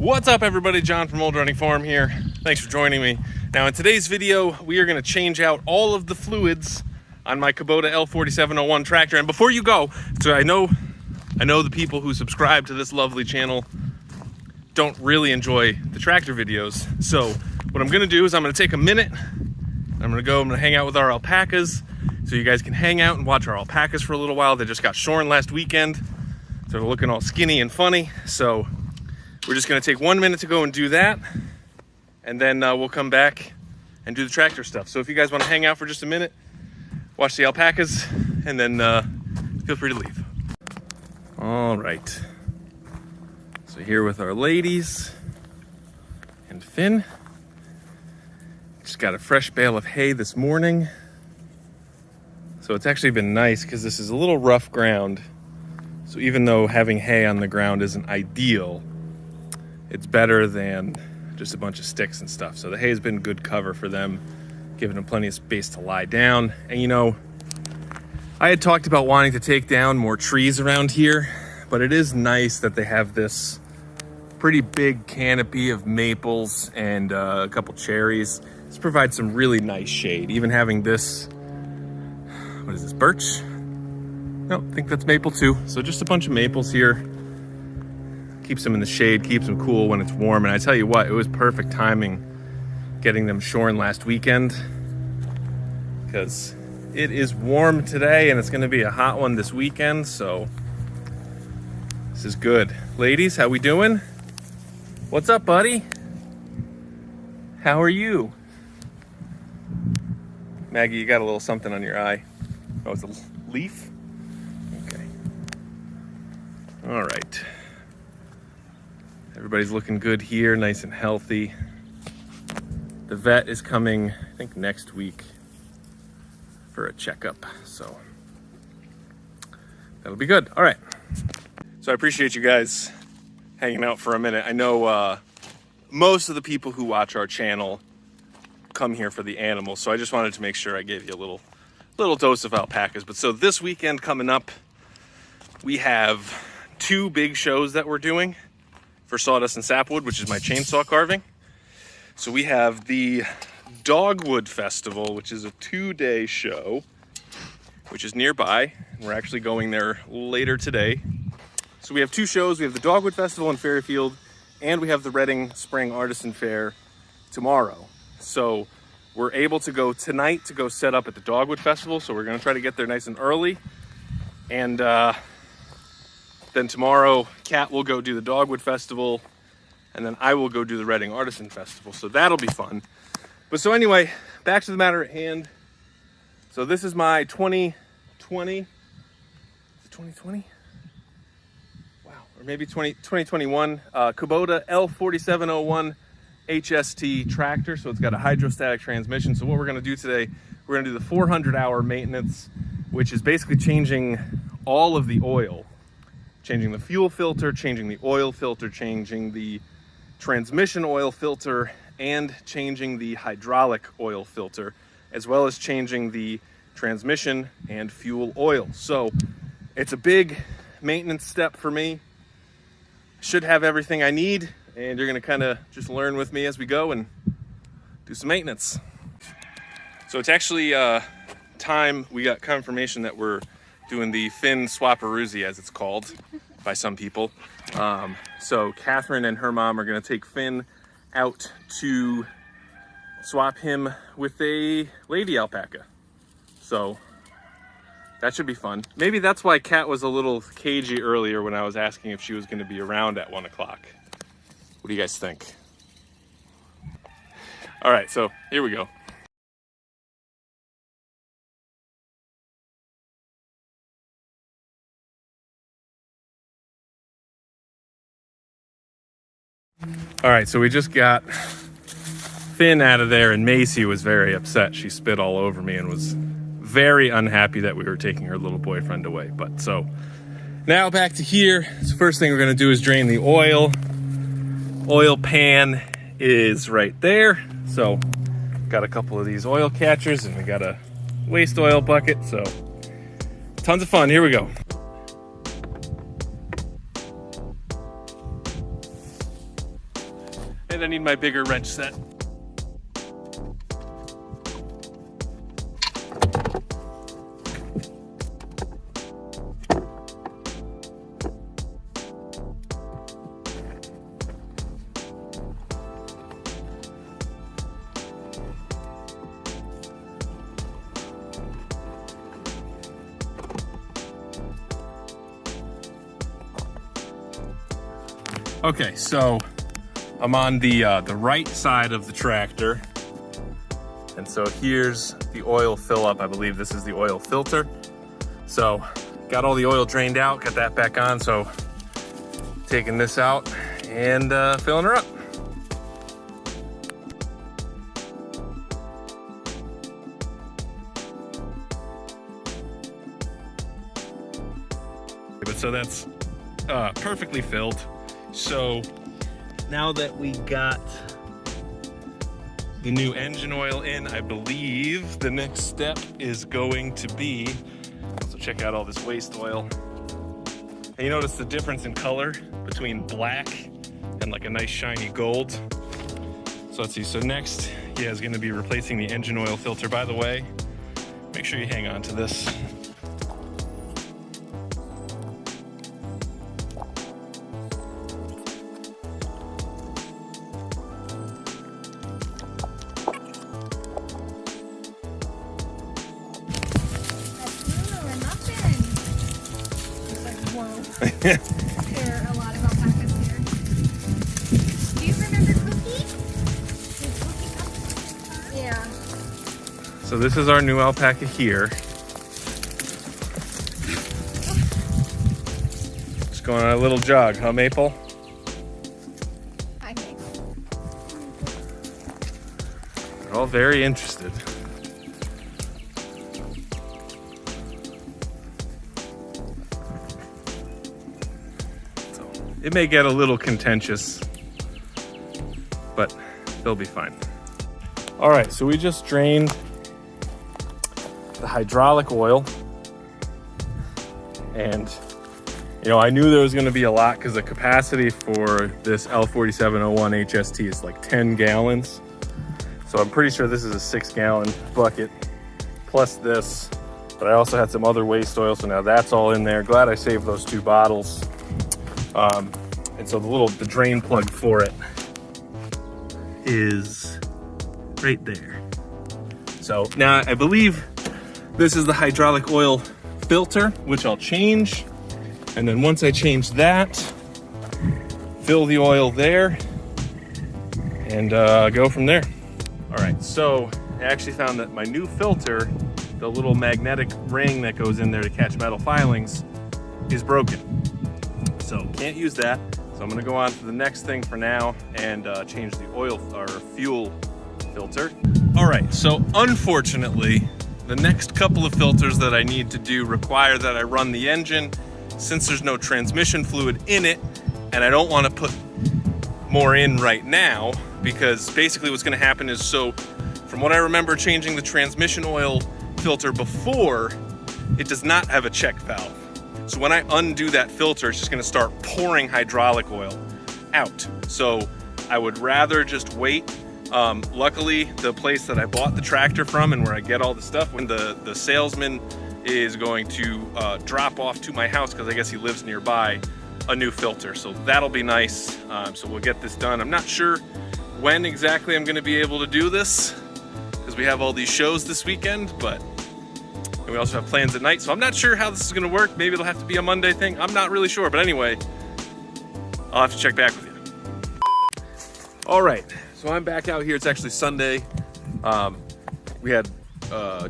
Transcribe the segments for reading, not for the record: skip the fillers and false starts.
What's up everybody, John from Old Running Farm here. Thanks for joining me. Now in today's video, we are gonna change out all of the fluids on my Kubota L4701 tractor. And before you go, so I know the people who subscribe to this lovely channel don't really enjoy the tractor videos. So what I'm gonna do is I'm gonna take a minute, I'm gonna hang out with our alpacas so you guys can hang out and watch our alpacas for a little while. They just got shorn last weekend, so they're looking all skinny and funny. So we're just gonna take 1 minute to go and do that, and then we'll come back and do the tractor stuff. So if you guys wanna hang out for just a minute, watch the alpacas, and then feel free to leave. All right. So here with our ladies and Finn. Just got a fresh bale of hay this morning. So it's actually been nice because this is a little rough ground. So even though having hay on the ground isn't ideal, it's better than just a bunch of sticks and stuff. So the hay has been good cover for them, giving them plenty of space to lie down. And you know, I had talked about wanting to take down more trees around here, but it is nice that they have this pretty big canopy of maples and a couple cherries. This provides some really nice shade. Even having this, what is this, birch? No, I think that's maple too. So just a bunch of maples here. Keeps them in the shade, keeps them cool when it's warm. And I tell you what, it was perfect timing getting them shorn last weekend, because it is warm today and it's gonna be a hot one this weekend. So this is good. Ladies, how we doing? What's up, buddy? How are you? Maggie, you got a little something on your eye. Oh, it's a leaf? Okay. All right. Everybody's looking good here, nice and healthy. The vet is coming, I think, next week for a checkup, so that'll be good. All right. So I appreciate you guys hanging out for a minute. I know most of the people who watch our channel come here for the animals, so I just wanted to make sure I gave you a little dose of alpacas. But so this weekend coming up, we have 2 big shows that we're doing for Sawdust and Sapwood, which is my chainsaw carving. So we have the Dogwood Festival, which is a 2-day show, which is nearby. We're actually going there later today. So we have 2 shows. We have the Dogwood Festival in Fairfield, and we have the Reading Spring Artisan Fair tomorrow. So we're able to go tonight to go set up at the Dogwood Festival. So we're gonna try to get there nice and early. And then tomorrow, Kat will go do the Dogwood Festival, and then I will go do the Reading Artisan Festival. So that'll be fun. But so anyway, back to the matter at hand. So this is my 2020, is it 2020? Wow, or maybe 2021 Kubota L4701 HST tractor. So it's got a hydrostatic transmission. So what we're gonna do today, we're gonna do the 400-hour maintenance, which is basically changing all of the oil. Changing the fuel filter, changing the oil filter, changing the transmission oil filter, and changing the hydraulic oil filter, as well as changing the transmission and fuel oil. So it's a big maintenance step for me. Should have everything I need, and you're gonna kind of just learn with me as we go and do some maintenance. So it's actually time. We got confirmation that we're doing the Finn Swapperoozy, as it's called by some people. So Catherine and her mom are gonna take Finn out to swap him with a lady alpaca. So that should be fun. Maybe that's why Kat was a little cagey earlier when I was asking if she was gonna be around at 1 o'clock. What do you guys think? All right, so here we go. All right, so we just got Finn out of there, and Macy was very upset. She spit all over me and was very unhappy that we were taking her little boyfriend away. But so now back to here. So first thing we're gonna do is drain the oil. Oil pan is right there. So got a couple of these oil catchers, and we got a waste oil bucket. So tons of fun. Here we go. And I need my bigger wrench set. Okay, so I'm on the right side of the tractor. And so here's the oil fill up. I believe this is the oil filter. So got all the oil drained out, got that back on. So taking this out and filling her up. But so that's perfectly filled. So now that we got the new engine oil in, I believe the next step is going to be, so check out all this waste oil. And you notice the difference in color between black and like a nice shiny gold. So let's see, so next, yeah, is gonna be replacing the engine oil filter. By the way, make sure you hang on to this. There are a lot of alpacas here. Do you remember Cookie? Yeah. So this is our new alpaca here. Just going on a little jog, huh, Maple? Hi, Maple. They're all very interested. It may get a little contentious, but they'll be fine. All right, so we just drained the hydraulic oil. And, you know, I knew there was gonna be a lot because the capacity for this L4701 HST is like 10 gallons. So I'm pretty sure this is a 6-gallon bucket plus this, but I also had some other waste oil, so now that's all in there. Glad I saved those 2 bottles. And so the drain plug for it is right there. So now I believe this is the hydraulic oil filter, which I'll change. And then once I change that, fill the oil there and go from there. All right, so I actually found that my new filter, the little magnetic ring that goes in there to catch metal filings, is broken. So can't use that. So I'm gonna go on to the next thing for now and change the oil or fuel filter. All right, so unfortunately, the next couple of filters that I need to do require that I run the engine since there's no transmission fluid in it, and I don't wanna put more in right now because basically what's gonna happen is, so from what I remember changing the transmission oil filter before, it does not have a check valve. So when I undo that filter, it's just gonna start pouring hydraulic oil out. So I would rather just wait. Luckily, the place that I bought the tractor from and where I get all the stuff, when the salesman is going to drop off to my house, because I guess he lives nearby, a new filter. So that'll be nice. So we'll get this done. I'm not sure when exactly I'm gonna be able to do this because we have all these shows this weekend, but and we also have plans at night, so I'm not sure how this is gonna work. Maybe it'll have to be a Monday thing. I'm not really sure, but anyway, I'll have to check back with you. All right, so I'm back out here. It's actually Sunday. We had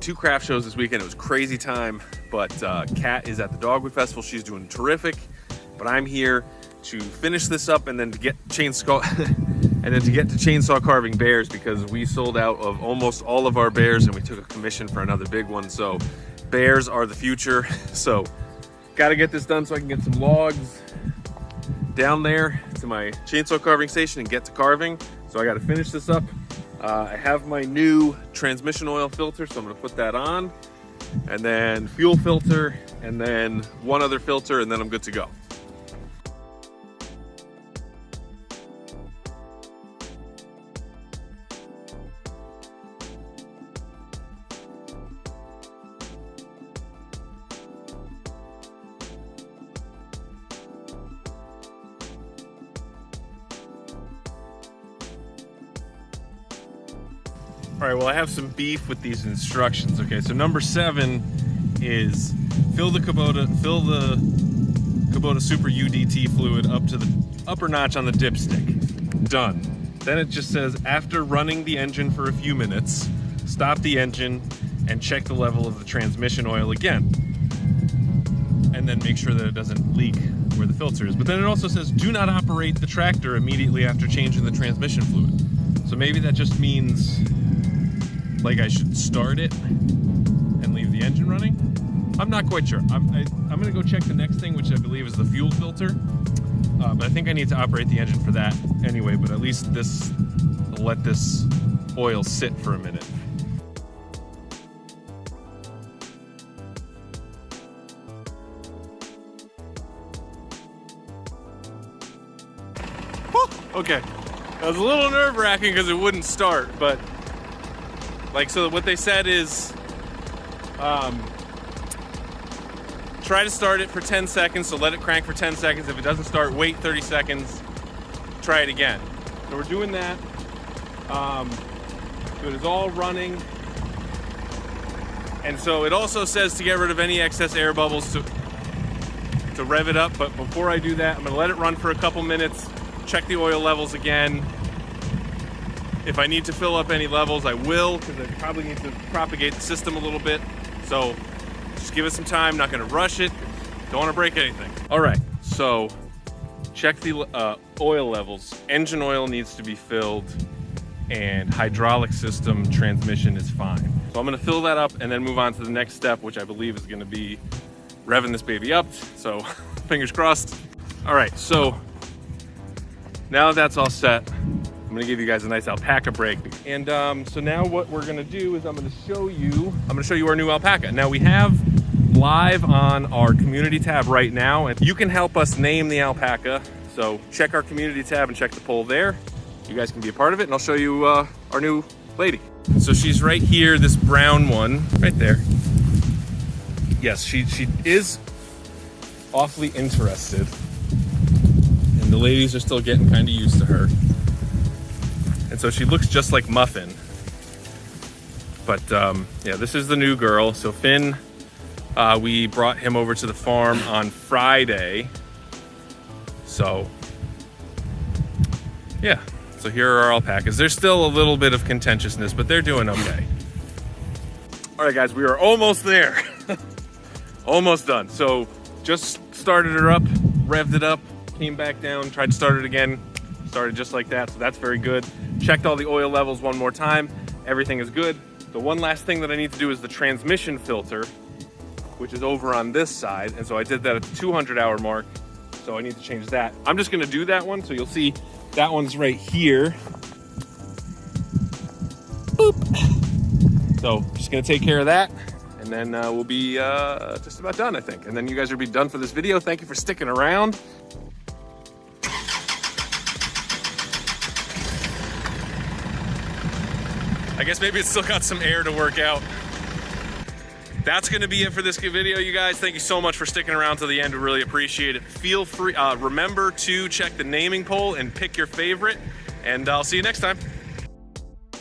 2 craft shows this weekend. It was crazy time, but Kat is at the Dogwood Festival. She's doing terrific, but I'm here to finish this up and then to get chainsaw and then to get to chainsaw carving bears, because we sold out of almost all of our bears and we took a commission for another big one. So bears are the future. So got to get this done so I can get some logs down there to my chainsaw carving station and get to carving. So I got to finish this up. I have my new transmission oil filter, so I'm going to put that on, and then fuel filter, and then one other filter, and then I'm good to go. All right, well, I have some beef with these instructions. Okay, so number 7 is fill the Kubota Super UDT fluid up to the upper notch on the dipstick. Done. Then it just says, after running the engine for a few minutes, stop the engine and check the level of the transmission oil again. And then make sure that it doesn't leak where the filter is. But then it also says, do not operate the tractor immediately after changing the transmission fluid. So maybe that just means, like, I should start it and leave the engine running? I'm not quite sure. I'm gonna go check the next thing, which I believe is the fuel filter. But I think I need to operate the engine for that anyway, but at least I'll let this oil sit for a minute. Whew, okay, that was a little nerve-wracking because it wouldn't start, but so what they said is try to start it for 10 seconds, so let it crank for 10 seconds. If it doesn't start, wait 30 seconds, try it again. So we're doing that. So it is all running. And so it also says to get rid of any excess air bubbles to rev it up. But before I do that, I'm gonna let it run for a couple minutes, check the oil levels again. If I need to fill up any levels, I will, because I probably need to propagate the system a little bit. So just give it some time, not gonna rush it. Don't wanna break anything. All right, so check the oil levels. Engine oil needs to be filled and hydraulic system transmission is fine. So I'm gonna fill that up and then move on to the next step, which I believe is gonna be revving this baby up. So fingers crossed. All right, so now that that's all set, I'm gonna give you guys a nice alpaca break. And so now what we're gonna do is I'm gonna show you our new alpaca. Now we have live on our community tab right now, and you can help us name the alpaca. So check our community tab and check the poll there. You guys can be a part of it, and I'll show you our new lady. So she's right here, this brown one, right there. Yes, she is awfully interested, and the ladies are still getting kind of used to her. And so she looks just like Muffin. But yeah, this is the new girl. So Finn, we brought him over to the farm on Friday. So yeah, so here are our alpacas. There's still a little bit of contentiousness, but they're doing okay. All right, guys, we are almost there. Almost done. So just started her up, revved it up, came back down, tried to start it again, started just like that. So that's very good. Checked all the oil levels one more time. Everything is good. The one last thing that I need to do is the transmission filter, which is over on this side. And so I did that at the 200-hour mark. So I need to change that. I'm just gonna do that one. So you'll see that one's right here. Boop. So just gonna take care of that. And then we'll be just about done, I think. And then you guys will be done for this video. Thank you for sticking around. I guess maybe it's still got some air to work out. That's gonna be it for this video, you guys. Thank you so much for sticking around to the end. We really appreciate it. Feel free, remember to check the naming poll and pick your favorite. And I'll see you next time.